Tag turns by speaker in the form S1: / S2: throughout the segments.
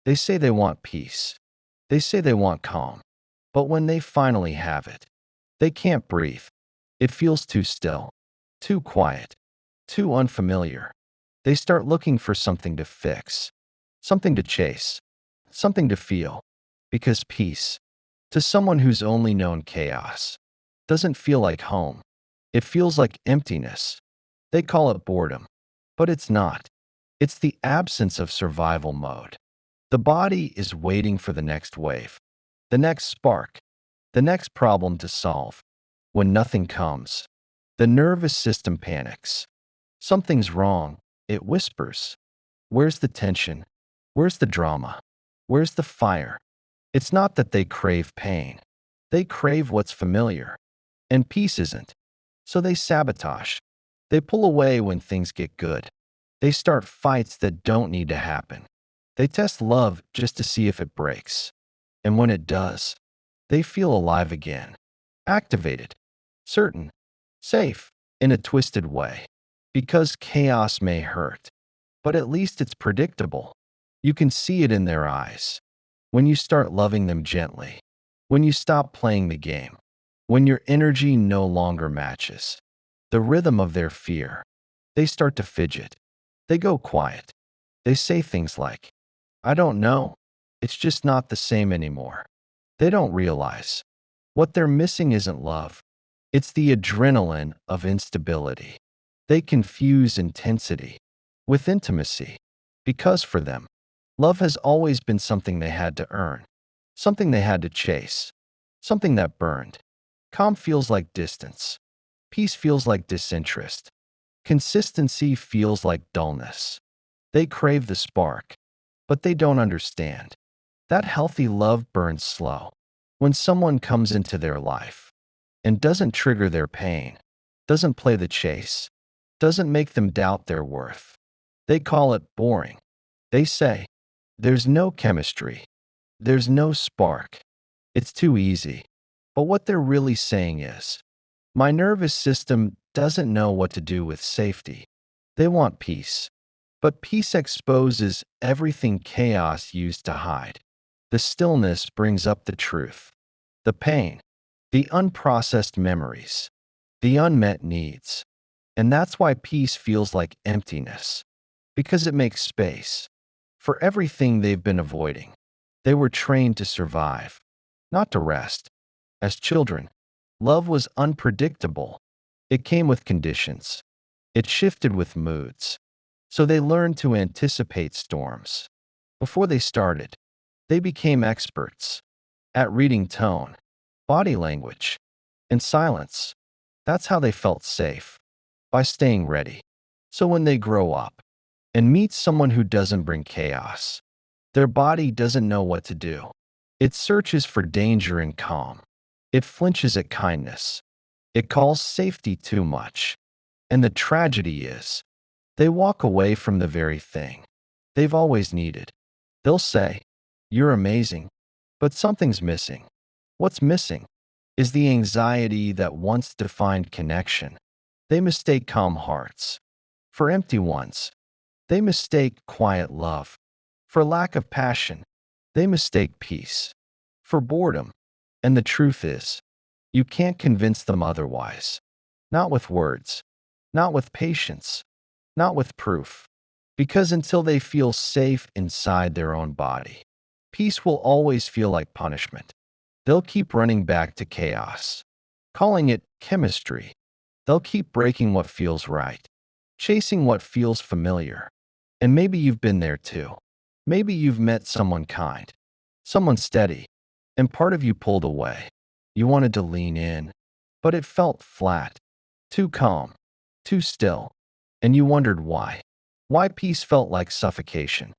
S1: They say they want peace. They say they want calm. But when they finally have it, they can't breathe. It feels too still, too quiet, too unfamiliar. They start looking for something to fix, something to chase, something to feel. Because peace, to someone who's only known chaos, doesn't feel like home. It feels like emptiness. They call it boredom, but it's not. It's the absence of survival mode. The body is waiting for the next wave, the next spark, the next problem to solve. When nothing comes, the nervous system panics. Something's wrong, it whispers. Where's the tension? Where's the drama? Where's the fire? It's not that they crave pain. They crave what's familiar. And peace isn't. So they sabotage. They pull away when things get good. They start fights that don't need to happen. They test love just to see if it breaks. And when it does, they feel alive again. Activated. Certain. Safe. In a twisted way. Because chaos may hurt. But at least it's predictable. You can see it in their eyes. When you start loving them gently. When you stop playing the game. When your energy no longer matches the rhythm of their fear, they start to fidget. They go quiet. They say things like, I don't know. It's just not the same anymore. They don't realize what they're missing isn't love. It's the adrenaline of instability. They confuse intensity with intimacy because for them, love has always been something they had to earn, something they had to chase, something that burned. Calm feels like distance. Peace feels like disinterest. Consistency feels like dullness. They crave the spark, but they don't understand. That healthy love burns slow. When someone comes into their life and doesn't trigger their pain, doesn't play the chase, doesn't make them doubt their worth, they call it boring. They say, there's no chemistry. There's no spark. It's too easy. But what they're really saying is, my nervous system doesn't know what to do with safety. They want peace. But peace exposes everything chaos used to hide. The stillness brings up the truth, the pain, the unprocessed memories, the unmet needs. And that's why peace feels like emptiness, because it makes space for everything they've been avoiding. They were trained to survive, not to rest. As children, love was unpredictable. It came with conditions. It shifted with moods. So they learned to anticipate storms. Before they started, they became experts at reading tone, body language, and silence. That's how they felt safe, by staying ready. So when they grow up and meet someone who doesn't bring chaos, their body doesn't know what to do. It searches for danger and calm. It flinches at kindness. It calls safety too much. And the tragedy is, they walk away from the very thing they've always needed. They'll say, you're amazing, but something's missing. What's missing is the anxiety that once defined connection. They mistake calm hearts for empty ones. They mistake quiet love for lack of passion. They mistake peace for boredom. And the truth is, you can't convince them otherwise. Not with words, not with patience, not with proof. Because until they feel safe inside their own body, peace will always feel like punishment. They'll keep running back to chaos, calling it chemistry. They'll keep breaking what feels right, chasing what feels familiar. And maybe you've been there too. Maybe you've met someone kind, someone steady, and part of you pulled away. You wanted to lean in, but it felt flat, too calm, too still. And you wondered why. Why peace felt like suffocation.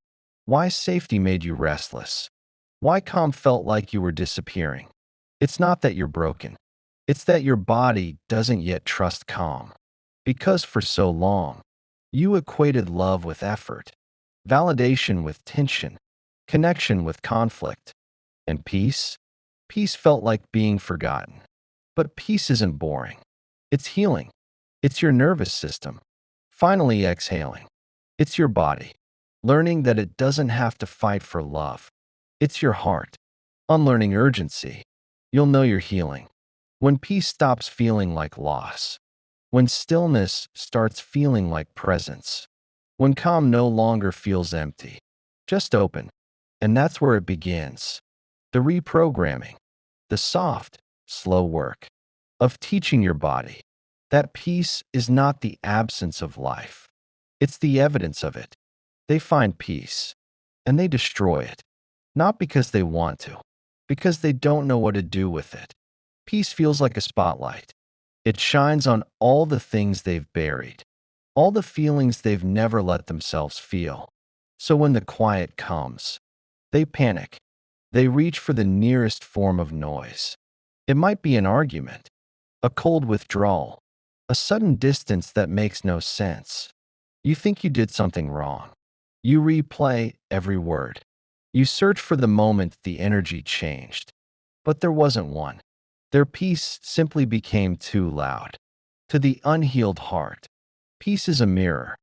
S1: Why safety made you restless. Why calm felt like you were disappearing. It's not that you're broken. It's that your body doesn't yet trust calm. Because for so long, you equated love with effort, validation with tension, connection with conflict. And peace? Peace felt like being forgotten. But peace isn't boring. It's healing. It's your nervous system finally exhaling. It's your body learning that it doesn't have to fight for love. It's your heart. Unlearning urgency. You'll know you're healing. When peace stops feeling like loss. When stillness starts feeling like presence. When calm no longer feels empty, just open. And that's where it begins. The reprogramming. The soft, slow work of teaching your body that peace is not the absence of life. It's the evidence of it. They find peace, and they destroy it. Not because they want to, because they don't know what to do with it. Peace feels like a spotlight. It shines on all the things they've buried, all the feelings they've never let themselves feel. So when the quiet comes, they panic. They reach for the nearest form of noise. It might be an argument, a cold withdrawal, a sudden distance that makes no sense. You think you did something wrong. You replay every word. You search for the moment the energy changed. But there wasn't one. Their peace simply became too loud. To the unhealed heart, peace is a mirror.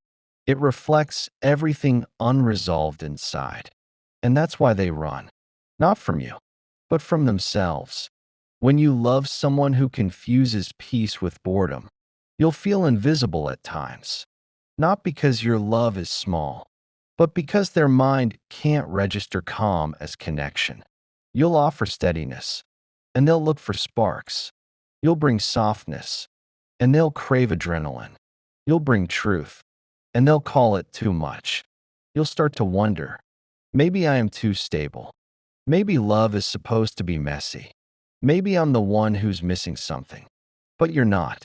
S1: It reflects everything unresolved inside. And that's why they run. Not from you, but from themselves. When you love someone who confuses peace with boredom, you'll feel invisible at times. Not because your love is small, but because their mind can't register calm as connection. You'll offer steadiness, and they'll look for sparks. You'll bring softness, and they'll crave adrenaline. You'll bring truth, and they'll call it too much. You'll start to wonder, maybe I am too stable. Maybe love is supposed to be messy. Maybe I'm the one who's missing something. But you're not.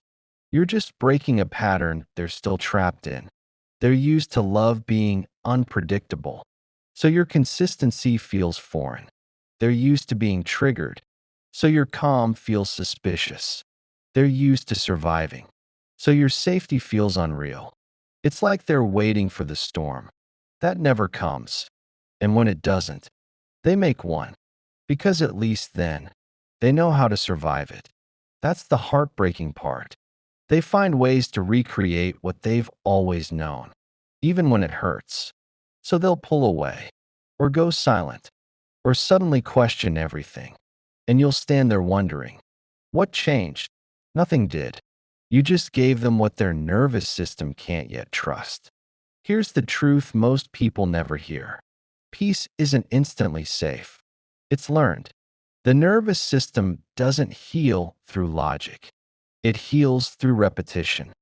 S1: You're just breaking a pattern they're still trapped in. They're used to love being unpredictable, so your consistency feels foreign. They're used to being triggered, so your calm feels suspicious. They're used to surviving, so your safety feels unreal. It's like they're waiting for the storm. That never comes. And when it doesn't, they make one. Because at least then, they know how to survive it. That's the heartbreaking part. They find ways to recreate what they've always known, even when it hurts. So they'll pull away, or go silent, or suddenly question everything. And you'll stand there wondering, what changed? Nothing did. You just gave them what their nervous system can't yet trust. Here's the truth most people never hear. Peace isn't instantly safe. It's learned. The nervous system doesn't heal through logic. It heals through repetition.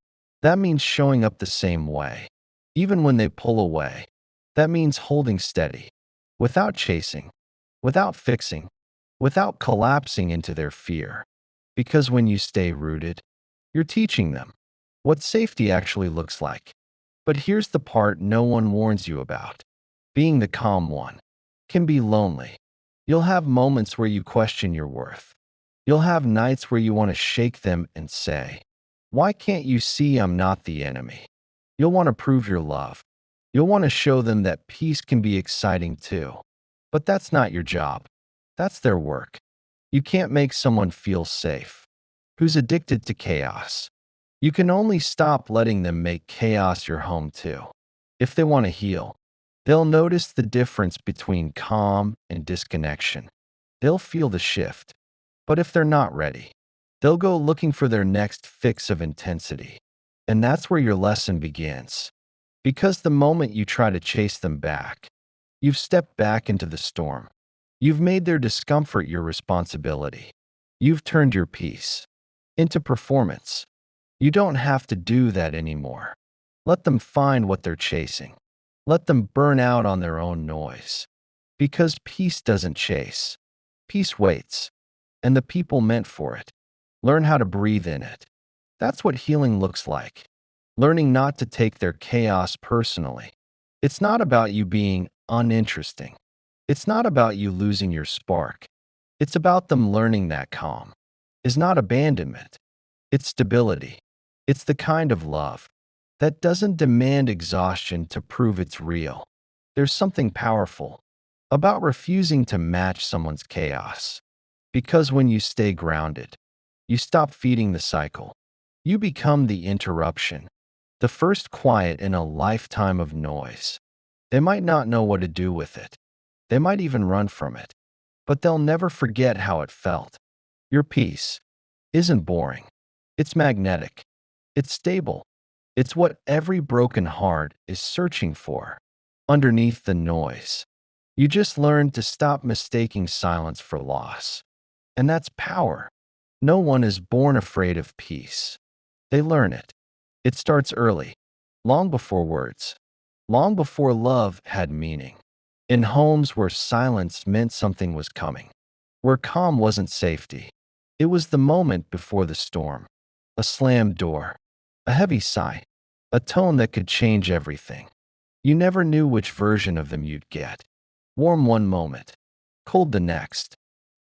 S1: That means showing up the same way, even when they pull away. That means holding steady, without chasing, without fixing, without collapsing into their fear. Because when you stay rooted, you're teaching them what safety actually looks like. But here's the part no one warns you about. Being the calm one can be lonely. You'll have moments where you question your worth. You'll have nights where you want to shake them and say, why can't you see I'm not the enemy? You'll want to prove your love. You'll want to show them that peace can be exciting too. But that's not your job. That's their work. You can't make someone feel safe who's addicted to chaos. You can only stop letting them make chaos your home too. If they want to heal, they'll notice the difference between calm and disconnection. They'll feel the shift. But if they're not ready, they'll go looking for their next fix of intensity. And that's where your lesson begins. Because the moment you try to chase them back, you've stepped back into the storm. You've made their discomfort your responsibility. You've turned your peace into performance. You don't have to do that anymore. Let them find what they're chasing. Let them burn out on their own noise. Because peace doesn't chase. Peace waits. And the people meant for it learn how to breathe in it. That's what healing looks like. Learning not to take their chaos personally. It's not about you being uninteresting. It's not about you losing your spark. It's about them learning that calm is not abandonment. It's stability. It's the kind of love that doesn't demand exhaustion to prove it's real. There's something powerful about refusing to match someone's chaos. Because when you stay grounded, you stop feeding the cycle. You become the interruption, the first quiet in a lifetime of noise. They might not know what to do with it. They might even run from it, but they'll never forget how it felt. Your peace isn't boring. It's magnetic. It's stable. It's what every broken heart is searching for underneath the noise. You just learned to stop mistaking silence for loss. And that's power. No one is born afraid of peace. They learn it. It starts early, long before words, long before love had meaning. In homes where silence meant something was coming, where calm wasn't safety. It was the moment before the storm. A slammed door, a heavy sigh, a tone that could change everything. You never knew which version of them you'd get. Warm one moment, cold the next,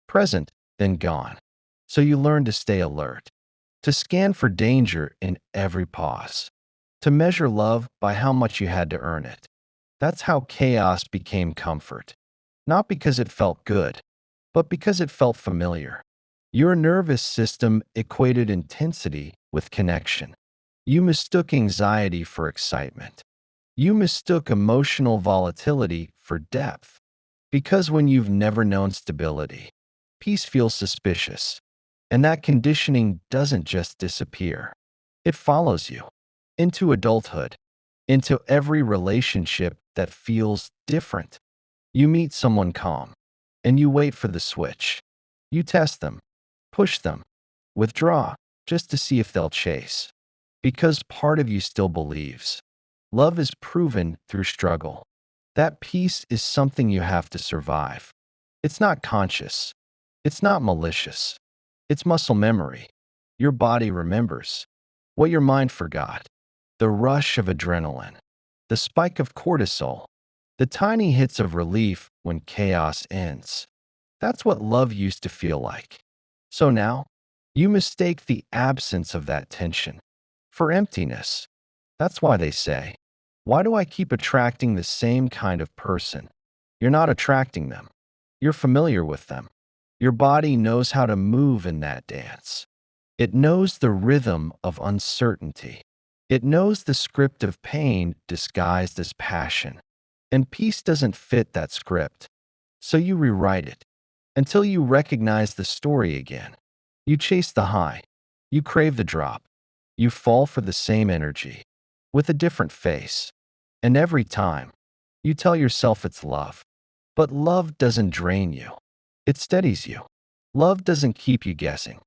S1: present, then gone. So you learned to stay alert, to scan for danger in every pause, to measure love by how much you had to earn it. That's how chaos became comfort. Not because it felt good, but because it felt familiar. Your nervous system equated intensity with connection. You mistook anxiety for excitement. You mistook emotional volatility for depth. Because when you've never known stability, peace feels suspicious. And that conditioning doesn't just disappear. It follows you into adulthood, into every relationship that feels different. You meet someone calm, and you wait for the switch. You test them, push them, withdraw, just to see if they'll chase. Because part of you still believes. Love is proven through struggle. That peace is something you have to survive. It's not conscious. It's not malicious. It's muscle memory. Your body remembers what your mind forgot. The rush of adrenaline, the spike of cortisol, the tiny hits of relief when chaos ends. That's what love used to feel like. So now, you mistake the absence of that tension for emptiness. That's why they say, why do I keep attracting the same kind of person? You're not attracting them. You're familiar with them. Your body knows how to move in that dance. It knows the rhythm of uncertainty. It knows the script of pain disguised as passion. And peace doesn't fit that script. So you rewrite it until you recognize the story again. You chase the high. You crave the drop. You fall for the same energy with a different face. And every time, you tell yourself it's love. But love doesn't drain you. It steadies you. Love doesn't keep you guessing.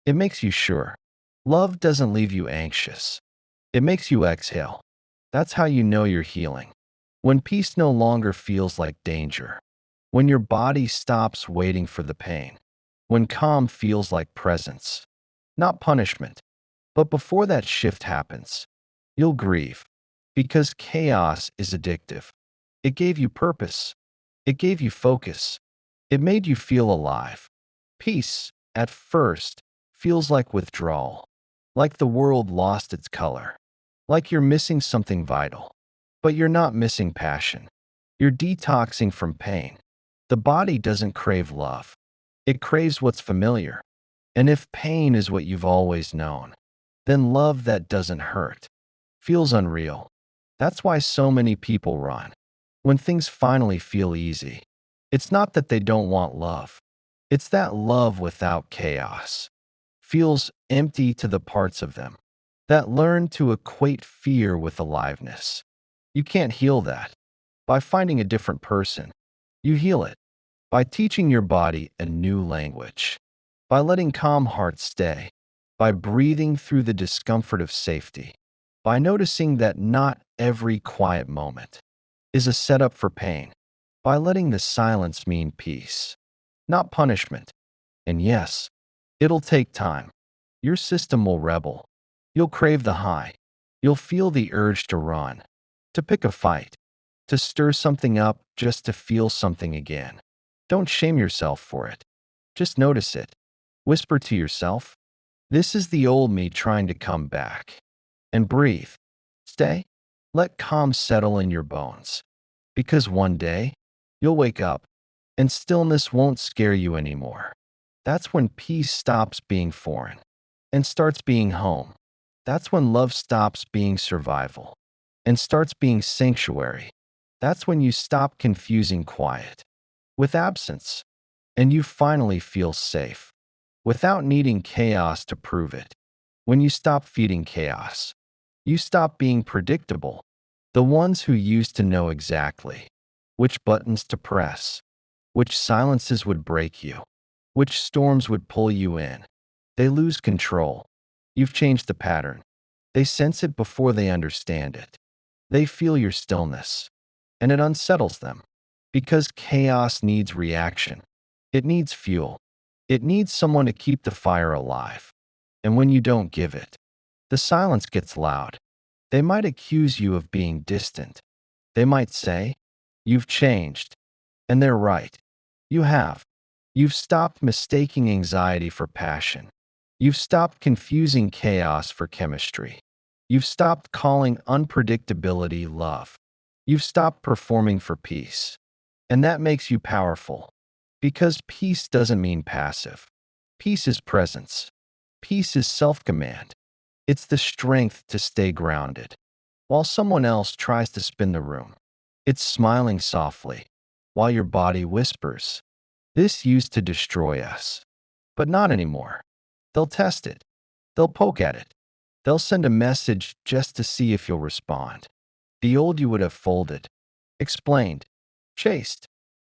S1: It makes you sure. Love doesn't leave you anxious. It makes you exhale. That's how you know you're healing. When peace no longer feels like danger. When your body stops waiting for the pain. When calm feels like presence. Not punishment. But before that shift happens, you'll grieve. Because chaos is addictive. It gave you purpose. It gave you focus. It made you feel alive. Peace, at first, feels like withdrawal. Like the world lost its color. Like you're missing something vital. But you're not missing passion. You're detoxing from pain. The body doesn't crave love. It craves what's familiar. And if pain is what you've always known, then love that doesn't hurt feels unreal. That's why so many people run. When things finally feel easy, it's not that they don't want love. It's that love without chaos feels empty to the parts of them that learn to equate fear with aliveness. You can't heal that by finding a different person. You heal it by teaching your body a new language, by letting calm hearts stay, by breathing through the discomfort of safety, by noticing that not every quiet moment is a setup for pain, by letting the silence mean peace, not punishment. And yes, it'll take time. Your system will rebel. You'll crave the high. You'll feel the urge to run, to pick a fight, to stir something up just to feel something again. Don't shame yourself for it. Just notice it. Whisper to yourself, this is the old me trying to come back. And breathe. Stay. Let calm settle in your bones. Because one day, you'll wake up, and stillness won't scare you anymore. That's when peace stops being foreign and starts being home. That's when love stops being survival and starts being sanctuary. That's when you stop confusing quiet with absence, and you finally feel safe without needing chaos to prove it. When you stop feeding chaos, you stop being predictable. The ones who used to know exactly which buttons to press, which silences would break you, which storms would pull you in, they lose control. You've changed the pattern. They sense it before they understand it. They feel your stillness, and it unsettles them. Because chaos needs reaction. It needs fuel. It needs someone to keep the fire alive. And when you don't give it, the silence gets loud. They might accuse you of being distant. They might say, "You've changed." And they're right. You have. You've stopped mistaking anxiety for passion. You've stopped confusing chaos for chemistry. You've stopped calling unpredictability love. You've stopped performing for peace. And that makes you powerful. Because peace doesn't mean passive. Peace is presence. Peace is self-command. It's the strength to stay grounded. While someone else tries to spin the room, it's smiling softly while your body whispers, "This used to destroy us." But not anymore. They'll test it. They'll poke at it. They'll send a message just to see if you'll respond. The old you would have folded, explained, chased.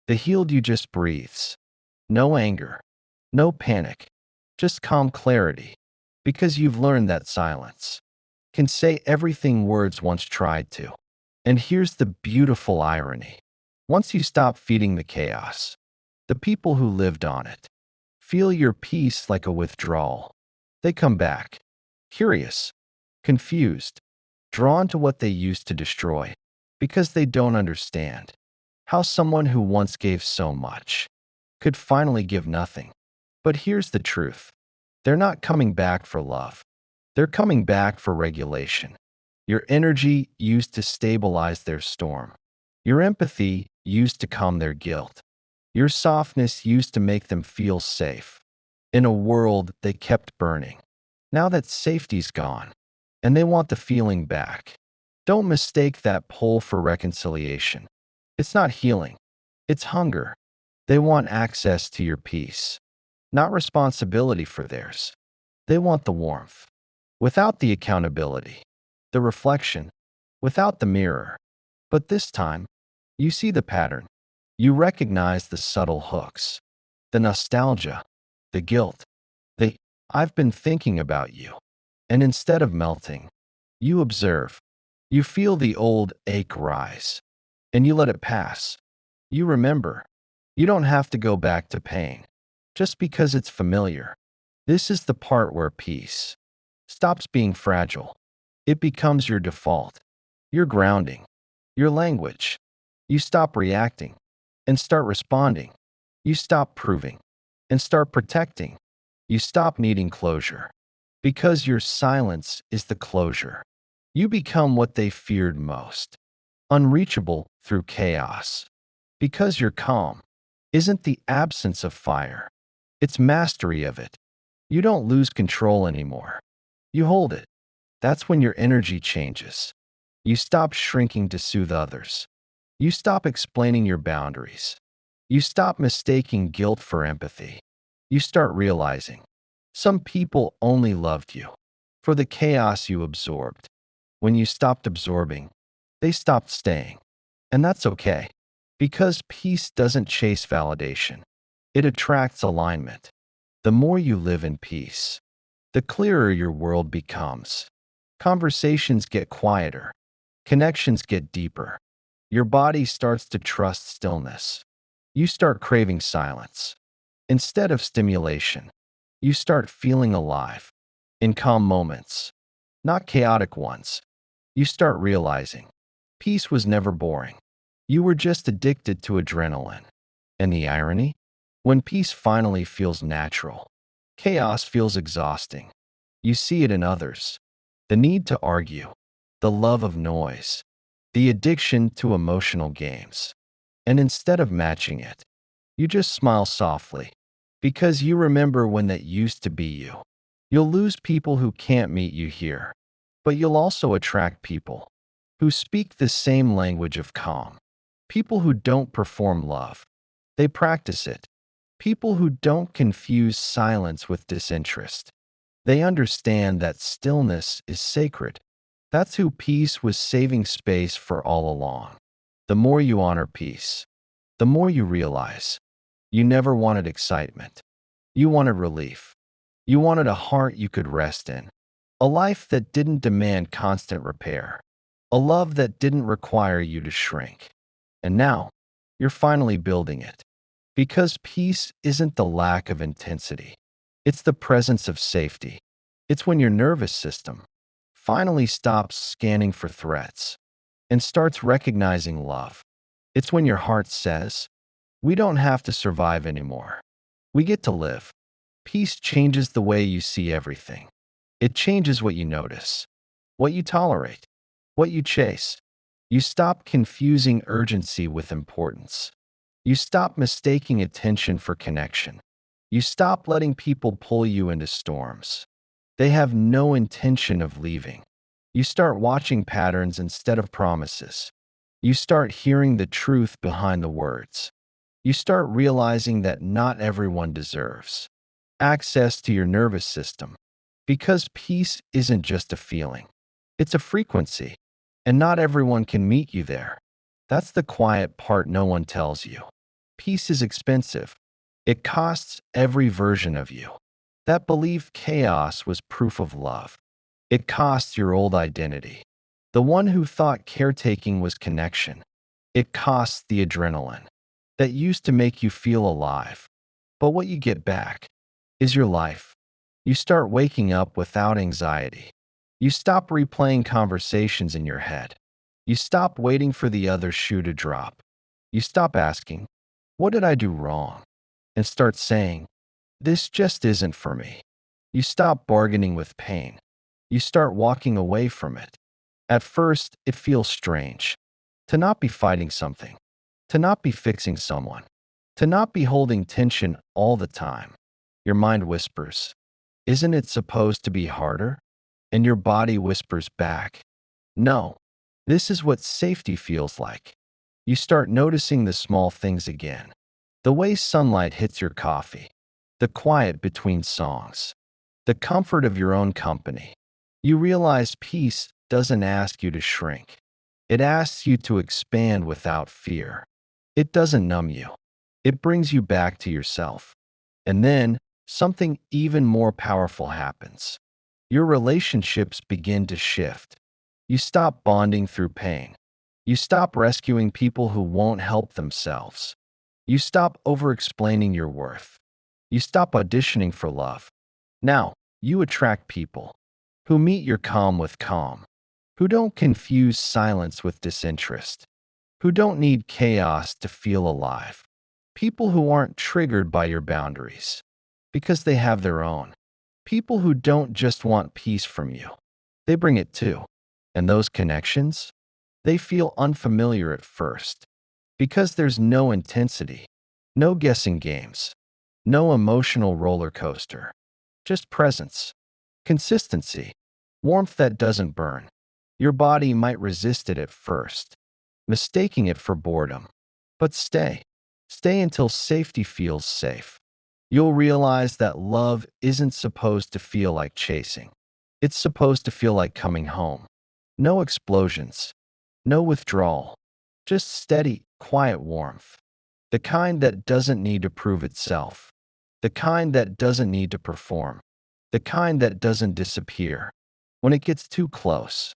S1: The healed you just breathes. No anger, no panic, just calm clarity. Because you've learned that silence can say everything words once tried to. And here's the beautiful irony. Once you stop feeding the chaos, the people who lived on it feel your peace like a withdrawal. They come back, curious, confused, drawn to what they used to destroy, because they don't understand how someone who once gave so much could finally give nothing. But here's the truth. They're not coming back for love. They're coming back for regulation. Your energy used to stabilize their storm. Your empathy used to calm their guilt. Your softness used to make them feel safe in a world they kept burning. Now that safety's gone, and they want the feeling back. Don't mistake that pull for reconciliation. It's not healing. It's hunger. They want access to your peace, not responsibility for theirs. They want the warmth, without the accountability, the reflection, without the mirror. But this time, you see the pattern. You recognize the subtle hooks, the nostalgia, the guilt, the "I've been thinking about you." And instead of melting, you observe. You feel the old ache rise, and you let it pass. You remember. You don't have to go back to pain just because it's familiar. This is the part where peace stops being fragile. It becomes your default, your grounding, your language. You stop reacting and start responding. You stop proving and start protecting. You stop needing closure because your silence is the closure. You become what they feared most, unreachable through chaos. Because your calm isn't the absence of fire, it's mastery of it. You don't lose control anymore. You hold it. That's when your energy changes. You stop shrinking to soothe others. You stop explaining your boundaries. You stop mistaking guilt for empathy. You start realizing some people only loved you for the chaos you absorbed. When you stopped absorbing, they stopped staying. And that's okay, because peace doesn't chase validation. It attracts alignment. The more you live in peace, the clearer your world becomes. Conversations get quieter. Connections get deeper. Your body starts to trust stillness. You start craving silence. Instead of stimulation, you start feeling alive. In calm moments, not chaotic ones, you start realizing peace was never boring. You were just addicted to adrenaline. And the irony? When peace finally feels natural, chaos feels exhausting. You see it in others. The need to argue, the love of noise, the addiction to emotional games. And instead of matching it, you just smile softly, because you remember when that used to be you. You'll lose people who can't meet you here, but you'll also attract people who speak the same language of calm. People who don't perform love, they practice it. People who don't confuse silence with disinterest. They understand that stillness is sacred. That's who peace was saving space for all along. The more you honor peace, the more you realize you never wanted excitement. You wanted relief. You wanted a heart you could rest in. A life that didn't demand constant repair. A love that didn't require you to shrink. And now, you're finally building it. Because peace isn't the lack of intensity. It's the presence of safety. It's when your nervous system finally stops scanning for threats and starts recognizing love. It's when your heart says, we don't have to survive anymore. We get to live. Peace changes the way you see everything. It changes what you notice, what you tolerate, what you chase. You stop confusing urgency with importance. You stop mistaking attention for connection. You stop letting people pull you into storms. They have no intention of leaving. You start watching patterns instead of promises. You start hearing the truth behind the words. You start realizing that not everyone deserves access to your nervous system. Because peace isn't just a feeling, it's a frequency, and not everyone can meet you there. That's the quiet part no one tells you. Peace is expensive. It costs every version of you that believed chaos was proof of love. It costs your old identity, the one who thought caretaking was connection. It costs the adrenaline that used to make you feel alive. But what you get back is your life. You start waking up without anxiety. You stop replaying conversations in your head. You stop waiting for the other shoe to drop. You stop asking, what did I do wrong? And start saying, this just isn't for me. You stop bargaining with pain. You start walking away from it. At first, it feels strange to not be fighting something, to not be fixing someone, to not be holding tension all the time. Your mind whispers, isn't it supposed to be harder? And your body whispers back, no, this is what safety feels like. You start noticing the small things again. The way sunlight hits your coffee, the quiet between songs, the comfort of your own company. You realize peace doesn't ask you to shrink. It asks you to expand without fear. It doesn't numb you. It brings you back to yourself. And then something even more powerful happens. Your relationships begin to shift. You stop bonding through pain. You stop rescuing people who won't help themselves. You stop over-explaining your worth. You stop auditioning for love. Now, you attract people who meet your calm with calm, who don't confuse silence with disinterest, who don't need chaos to feel alive. People who aren't triggered by your boundaries because they have their own. People who don't just want peace from you, they bring it too. And those connections, they feel unfamiliar at first because there's no intensity, no guessing games, no emotional roller coaster, just presence, consistency, warmth that doesn't burn. Your body might resist it at first, mistaking it for boredom. But stay. Stay until safety feels safe. You'll realize that love isn't supposed to feel like chasing. It's supposed to feel like coming home. No explosions, no withdrawal, just steady, quiet warmth. The kind that doesn't need to prove itself. The kind that doesn't need to perform. The kind that doesn't disappear when it gets too close.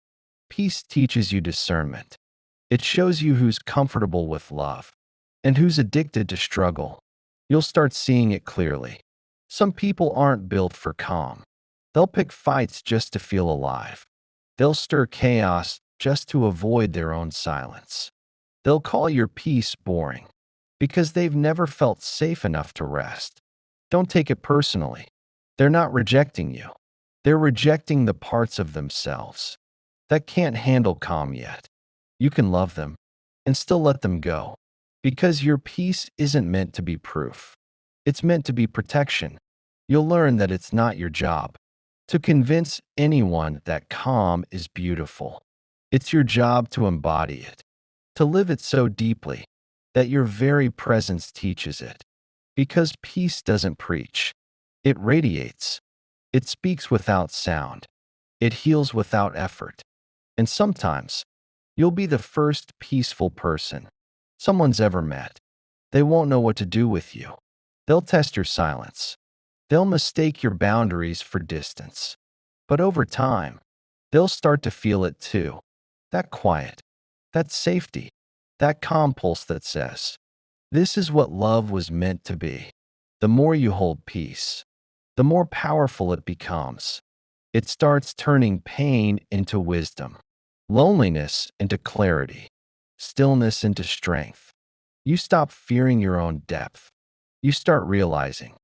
S1: Peace teaches you discernment. It shows you who's comfortable with love and who's addicted to struggle. You'll start seeing it clearly. Some people aren't built for calm. They'll pick fights just to feel alive. They'll stir chaos just to avoid their own silence. They'll call your peace boring because they've never felt safe enough to rest. Don't take it personally. They're not rejecting you. They're rejecting the parts of themselves that can't handle calm yet. You can love them and still let them go because your peace isn't meant to be proof. It's meant to be protection. You'll learn that it's not your job to convince anyone that calm is beautiful. It's your job to embody it, to live it so deeply that your very presence teaches it. Because peace doesn't preach, it radiates. It speaks without sound. It heals without effort. And sometimes, you'll be the first peaceful person someone's ever met. They won't know what to do with you. They'll test your silence. They'll mistake your boundaries for distance. But over time, they'll start to feel it too. That quiet, that safety, that calm pulse that says, this is what love was meant to be. The more you hold peace, the more powerful it becomes. It starts turning pain into wisdom, loneliness into clarity, stillness into strength. You stop fearing your own depth. You start realizing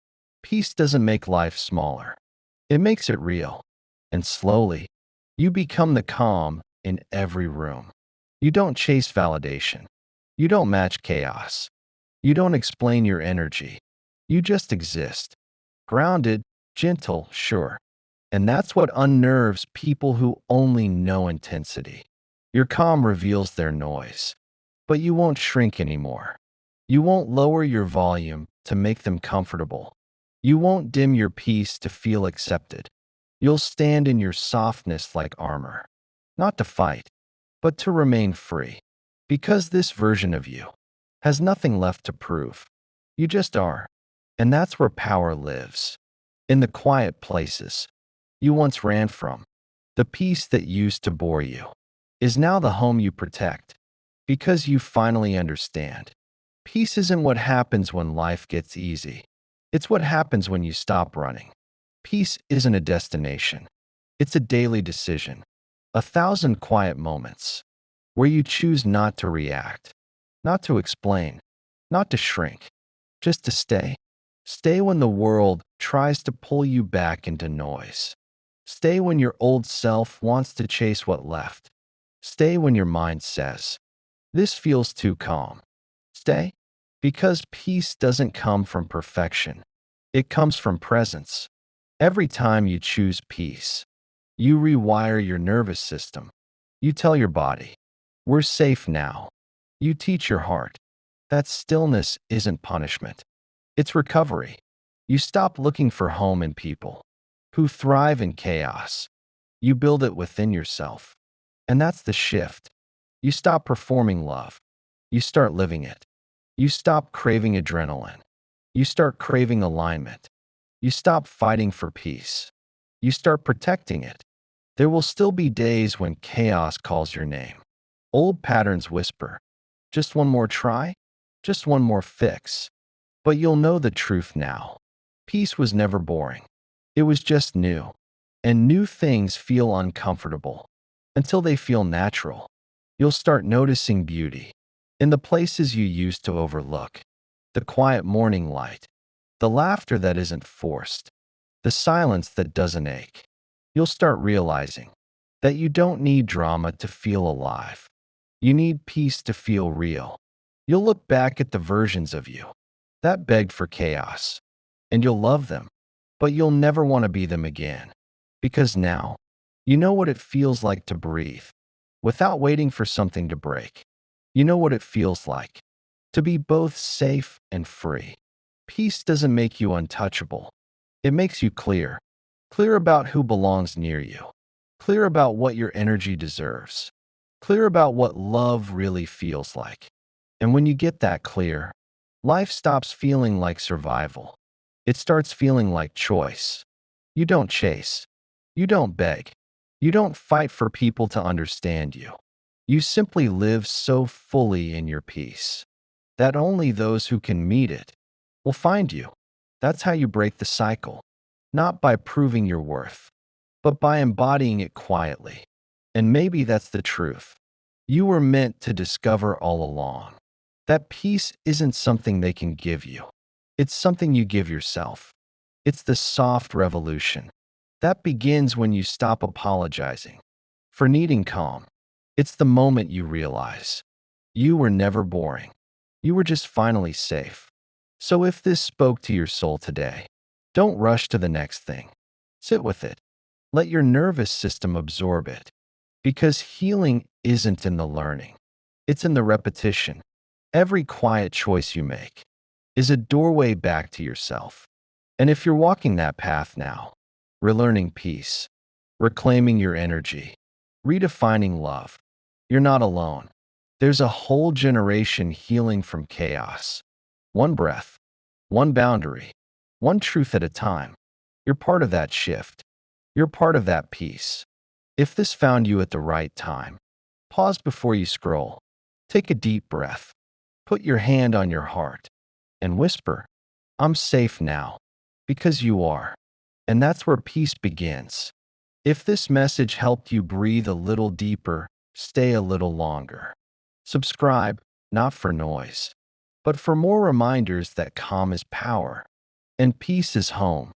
S1: peace doesn't make life smaller. It makes it real. And slowly, you become the calm in every room. You don't chase validation. You don't match chaos. You don't explain your energy. You just exist. Grounded, gentle, sure. And that's what unnerves people who only know intensity. Your calm reveals their noise. But you won't shrink anymore. You won't lower your volume to make them comfortable. You won't dim your peace to feel accepted. You'll stand in your softness like armor, not to fight, but to remain free. Because this version of you has nothing left to prove. You just are. And that's where power lives. In the quiet places you once ran from. The peace that used to bore you is now the home you protect. Because you finally understand. Peace isn't what happens when life gets easy. It's what happens when you stop running. Peace isn't a destination. It's a daily decision. 1,000 quiet moments where you choose not to react, not to explain, not to shrink, just to stay. Stay when the world tries to pull you back into noise. Stay when your old self wants to chase what left. Stay when your mind says, this feels too calm. Stay. Because peace doesn't come from perfection. It comes from presence. Every time you choose peace, you rewire your nervous system. You tell your body, we're safe now. You teach your heart that stillness isn't punishment. It's recovery. You stop looking for home in people who thrive in chaos. You build it within yourself. And that's the shift. You stop performing love. You start living it. You stop craving adrenaline. You start craving alignment. You stop fighting for peace. You start protecting it. There will still be days when chaos calls your name. Old patterns whisper, just one more try, just one more fix. But you'll know the truth now. Peace was never boring. It was just new. And new things feel uncomfortable until they feel natural. You'll start noticing beauty in the places you used to overlook. The quiet morning light, the laughter that isn't forced, the silence that doesn't ache. You'll start realizing that you don't need drama to feel alive. You need peace to feel real. You'll look back at the versions of you that begged for chaos, and you'll love them, but you'll never want to be them again. Because now, you know what it feels like to breathe without waiting for something to break. You know what it feels like to be both safe and free. Peace doesn't make you untouchable. It makes you clear. Clear about who belongs near you. Clear about what your energy deserves. Clear about what love really feels like. And when you get that clear, life stops feeling like survival. It starts feeling like choice. You don't chase. You don't beg. You don't fight for people to understand you. You simply live so fully in your peace that only those who can meet it will find you. That's how you break the cycle, not by proving your worth, but by embodying it quietly. And maybe that's the truth. You were meant to discover all along that peace isn't something they can give you. It's something you give yourself. It's the soft revolution that begins when you stop apologizing for needing calm. It's the moment you realize you were never boring. You were just finally safe. So if this spoke to your soul today, don't rush to the next thing. Sit with it. Let your nervous system absorb it. Because healing isn't in the learning. It's in the repetition. Every quiet choice you make is a doorway back to yourself. And if you're walking that path now, relearning peace, reclaiming your energy, redefining love, you're not alone. There's a whole generation healing from chaos. One breath, one boundary, one truth at a time. You're part of that shift. You're part of that peace. If this found you at the right time, pause before you scroll. Take a deep breath. Put your hand on your heart and whisper, I'm safe now, because you are. And that's where peace begins. If this message helped you breathe a little deeper, stay a little longer. Subscribe, not for noise, but for more reminders that calm is power and peace is home.